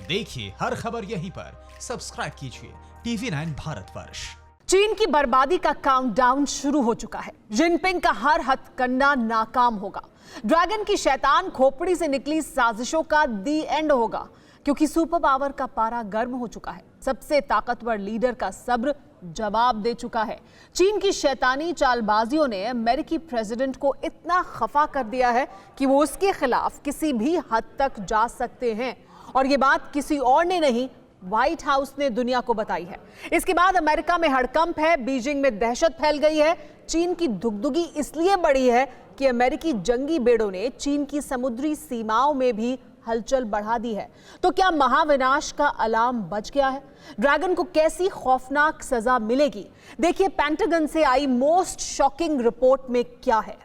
देखिए हर खबर यहीं पर, सब्सक्राइब कीजिए TV9 भारतवर्ष। चीन की बर्बादी का काउंटडाउन शुरू हो चुका है। जिनपिंग का हर हथकंडा नाकाम होगा। ड्रैगन की शैतान खोपड़ी से निकली साजिशों का दी एंड होगा, क्योंकि सुपर पावर का पारा गर्म हो चुका है। सबसे ताकतवर लीडर का सब्र जवाब दे चुका है। चीन की शैतानी चालबाजियों ने अमेरिकी प्रेसिडेंट को इतना खफा कर दिया है कि वो उसके खिलाफ किसी भी हद तक जा सकते हैं। और ये बात किसी और ने नहीं, व्हाइट हाउस ने दुनिया को बताई है। इसके बाद अमेरिका में हड़कंप है, बीजिंग में दहशत फैल गई है। चीन की दुगदुगी इसलिए बढ़ी है कि अमेरिकी जंगी बेड़ों ने चीन की समुद्री सीमाओं में भी हलचल बढ़ा दी है। तो क्या महाविनाश का अलार्म बज गया है? ड्रैगन को कैसी खौफनाक सजा मिलेगी? देखिए पेंटागन से आई मोस्ट शॉकिंग रिपोर्ट में क्या है।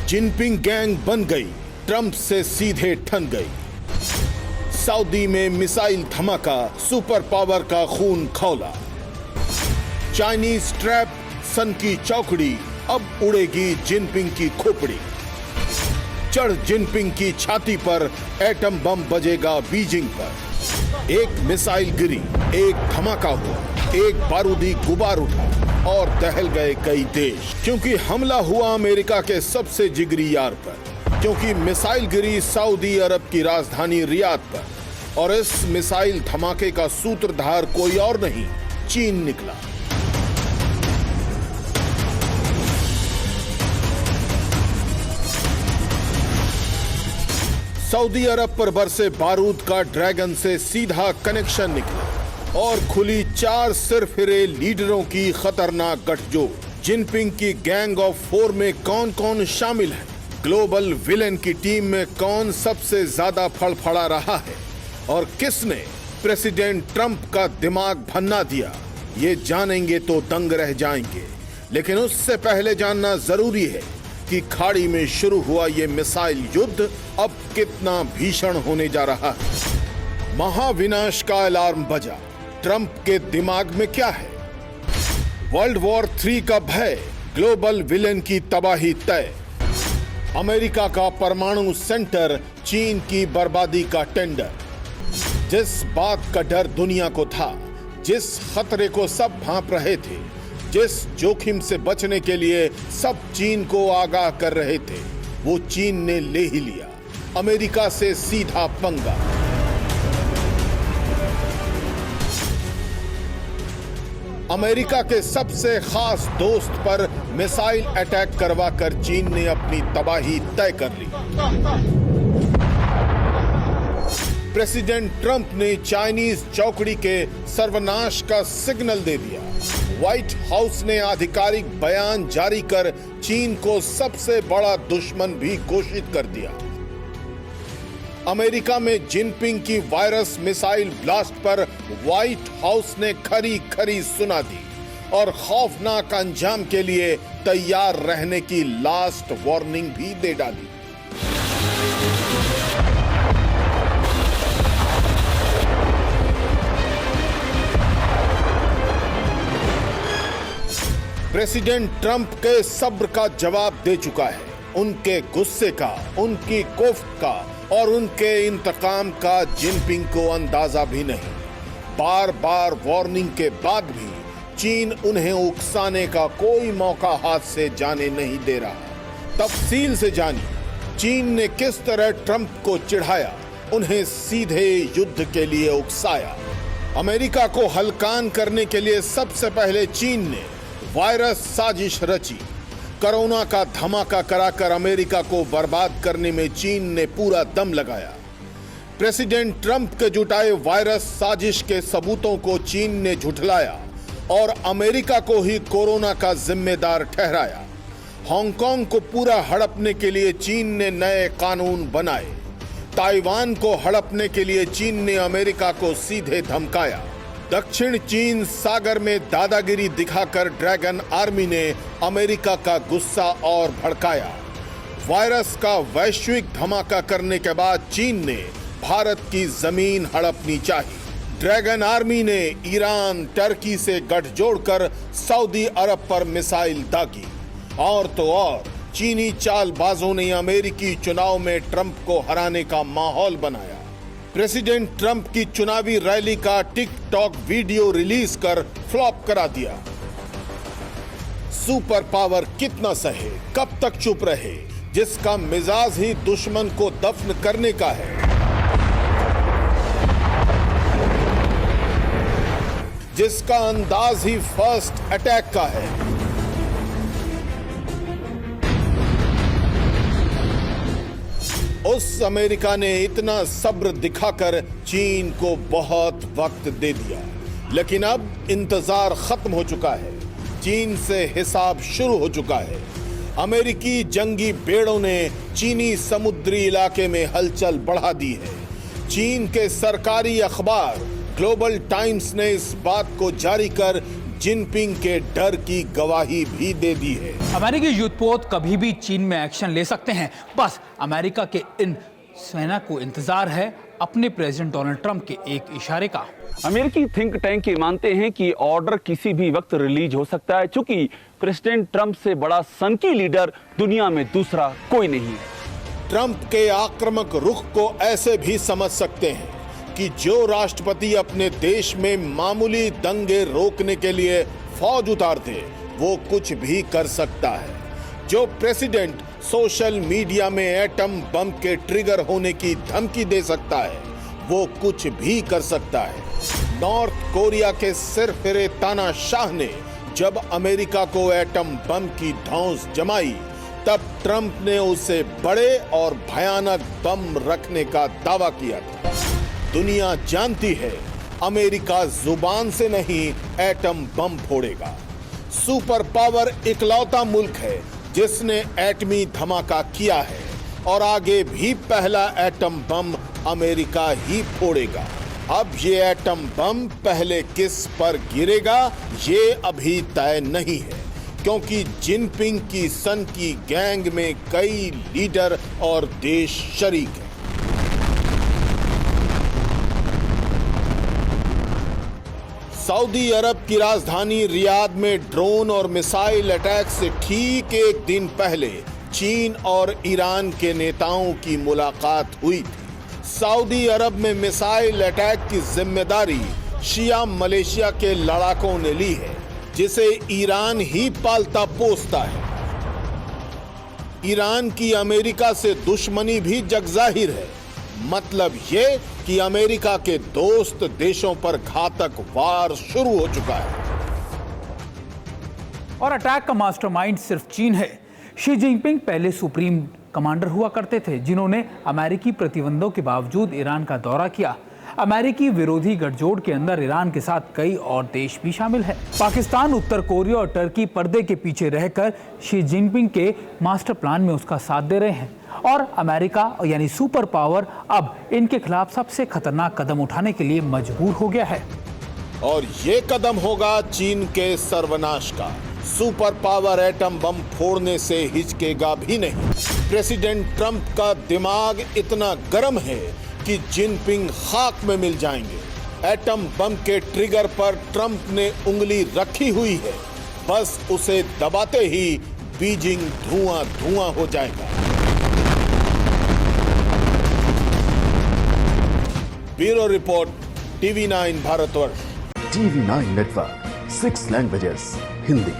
जिनपिंग गैंग बन गई, ट्रंप से सीधे ठन गई। सऊदी में मिसाइल धमाका, सुपर पावर का खून खौला। चाइनीज ट्रैप, सन की चौकड़ी, अब उड़ेगी जिनपिंग की खोपड़ी। चढ़ जिनपिंग की छाती पर एटम बम बजेगा बीजिंग पर। एक मिसाइल गिरी, एक धमाका हुआ, एक बारूदी गुबार उठा और दहल गए कई देश। क्योंकि हमला हुआ अमेरिका के सबसे जिगरी यार पर, क्योंकि मिसाइल गिरी सऊदी अरब की राजधानी रियाद पर। और इस मिसाइल धमाके का सूत्रधार कोई और नहीं, चीन निकला। सऊदी अरब पर बरसे बारूद का ड्रैगन से सीधा कनेक्शन निकला और खुली 4 सिरफिरे लीडरों की खतरनाक गठजोड़। जिनपिंग की गैंग ऑफ 4 में कौन कौन शामिल है? ग्लोबल विलेन की टीम में कौन सबसे ज्यादा फड़फड़ा रहा है? और किसने प्रेसिडेंट ट्रंप का दिमाग भन्ना दिया? ये जानेंगे तो दंग रह जाएंगे। लेकिन उससे पहले जानना जरूरी है कि खाड़ी में शुरू हुआ ये मिसाइल युद्ध अब कितना भीषण होने जा रहा है। महाविनाश का अलार्म बजा। ट्रंप के दिमाग में क्या है? वर्ल्ड वॉर 3 का भय, ग्लोबल विलेन की तबाही तय। अमेरिका का परमाणु सेंटर, चीन की बर्बादी का टेंडर। जिस बात का डर दुनिया को था, जिस खतरे को सब भांप रहे थे, जिस जोखिम से बचने के लिए सब चीन को आगाह कर रहे थे, वो चीन ने ले ही लिया। अमेरिका से सीधा पंगा। अमेरिका के सबसे खास दोस्त पर मिसाइल अटैक करवाकर चीन ने अपनी तबाही तय कर ली। प्रेसिडेंट ट्रंप ने चाइनीज चौकड़ी के सर्वनाश का सिग्नल दे दिया। व्हाइट हाउस ने आधिकारिक बयान जारी कर चीन को सबसे बड़ा दुश्मन भी घोषित कर दिया। अमेरिका में जिनपिंग की वायरस मिसाइल ब्लास्ट पर व्हाइट हाउस ने खरी खरी सुना दी और खौफनाक अंजाम के लिए तैयार रहने की लास्ट वार्निंग भी दे डाली। प्रेसिडेंट ट्रंप के सब्र का जवाब दे चुका है। उनके गुस्से का, उनकी कोफ्त का और उनके इंतकाम का जिनपिंग को अंदाजा भी नहीं। बार बार वार्निंग के बाद भी चीन उन्हें उकसाने का कोई मौका हाथ से जाने नहीं दे रहा। तफसील से जानिए चीन ने किस तरह ट्रंप को चिढ़ाया, उन्हें सीधे युद्ध के लिए उकसाया। अमेरिका को हलकान करने के लिए सबसे पहले चीन ने वायरस साजिश रची। कोरोना का धमाका कराकर अमेरिका को बर्बाद करने में चीन ने पूरा दम लगाया। प्रेसिडेंट ट्रंप के जुटाए वायरस साजिश के सबूतों को चीन ने झुठलाया और अमेरिका को ही कोरोना का जिम्मेदार ठहराया। हांगकांग को पूरा हड़पने के लिए चीन ने नए कानून बनाए। ताइवान को हड़पने के लिए चीन ने अमेरिका को सीधे धमकाया। दक्षिण चीन सागर में दादागिरी दिखाकर ड्रैगन आर्मी ने अमेरिका का गुस्सा और भड़काया। वायरस का वैश्विक धमाका करने के बाद चीन ने भारत की जमीन हड़पनी चाहिए। ड्रैगन आर्मी ने ईरान, टर्की से गठजोड़ कर सऊदी अरब पर मिसाइल दागी। और तो और चीनी चालबाजों ने अमेरिकी चुनाव में ट्रंप को हराने का माहौल बनाया। प्रेसिडेंट ट्रंप की चुनावी रैली का टिकटॉक वीडियो रिलीज कर फ्लॉप करा दिया। सुपर पावर कितना सहे, कब तक चुप रहे, जिसका मिजाज ही दुश्मन को दफन करने का है, जिसका अंदाज ही फर्स्ट अटैक का है, उस अमेरिका ने इतना सब्र दिखाकर चीन को बहुत वक्त दे दिया, लेकिन अब इंतजार खत्म हो चुका है। चीन से हिसाब शुरू हो चुका है। अमेरिकी जंगी बेड़ों ने चीनी समुद्री इलाके में हलचल बढ़ा दी है। चीन के सरकारी अखबार ग्लोबल टाइम्स ने इस बात को जारी कर जिनपिंग के डर की गवाही भी दे दी है। अमेरिकी युद्धपोत कभी भी चीन में एक्शन ले सकते हैं। बस अमेरिका के इन सेना को इंतजार है अपने प्रेसिडेंट डोनाल्ड ट्रंप के एक इशारे का। अमेरिकी थिंक टैंक ये मानते हैं कि ऑर्डर किसी भी वक्त रिलीज हो सकता है, क्योंकि प्रेसिडेंट ट्रंप से बड़ा सनकी लीडर दुनिया में दूसरा कोई नहीं है। ट्रंप के आक्रामक रुख को ऐसे भी समझ सकते हैं कि जो राष्ट्रपति अपने देश में मामूली दंगे रोकने के लिए फौज उतार दे, वो कुछ भी कर सकता है। जो प्रेसिडेंट सोशल मीडिया में एटम बम के ट्रिगर होने की धमकी दे सकता है, वो कुछ भी कर सकता है। नॉर्थ कोरिया के सिरफिरे तानाशाह ने जब अमेरिका को एटम बम की धौंस जमाई, तब ट्रंप ने उसे बड़े और भयानक बम रखने का दावा किया था। दुनिया जानती है अमेरिका जुबान से नहीं एटम बम फोड़ेगा। सुपर पावर इकलौता मुल्क है जिसने एटमी धमाका किया है और आगे भी पहला एटम बम अमेरिका ही फोड़ेगा। अब ये एटम बम पहले किस पर गिरेगा ये अभी तय नहीं है, क्योंकि जिनपिंग की सन की गैंग में कई लीडर और देश शरीक हैं। सऊदी अरब की राजधानी रियाद में ड्रोन और मिसाइल अटैक से ठीक एक दिन पहले चीन और ईरान के नेताओं की मुलाकात हुई थी। सऊदी अरब में मिसाइल अटैक की जिम्मेदारी शिया मलेशिया के लड़ाकों ने ली है, जिसे ईरान ही पालता पोसता है। ईरान की अमेरिका से दुश्मनी भी जगजाहिर है। मतलब ये कि अमेरिका के दोस्त देशों पर घातक वार शुरू हो चुका है। और अटैक का मास्टरमाइंड सिर्फ चीन है। शी जिनपिंग पहले सुप्रीम कमांडर हुआ करते थे, जिन्होंने अमेरिकी प्रतिबंधों के बावजूद ईरान का दौरा किया। अमेरिकी विरोधी गठजोड़ के अंदर ईरान के साथ कई और देश भी शामिल है। पाकिस्तान, उत्तर कोरिया और टर्की पर्दे के पीछे रहकर शी जिनपिंग के मास्टर प्लान में उसका साथ दे रहे हैं। और अमेरिका यानी सुपर पावर अब इनके खिलाफ सबसे खतरनाक कदम उठाने के लिए मजबूर हो गया है। और ये कदम होगा चीन के सर्वनाश का। सुपर पावर एटम बम फोड़ने से हिचकेगा भी नहीं। प्रेसिडेंट ट्रंप का दिमाग इतना गर्म है कि जिनपिंग खाक में मिल जाएंगे। एटम बम के ट्रिगर पर ट्रंप ने उंगली रखी हुई है, बस उसे दबाते ही बीजिंग धुआं धुआं हो जाएगा। Bureau report, TV9 Bharatvarsh. TV9 network 6 languages, Hindi,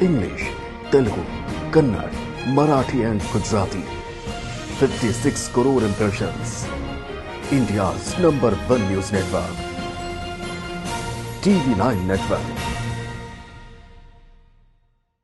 English, Telugu, Kannada, Marathi and Gujarati. 56 crore impressions. India's #1 news network. TV9 network.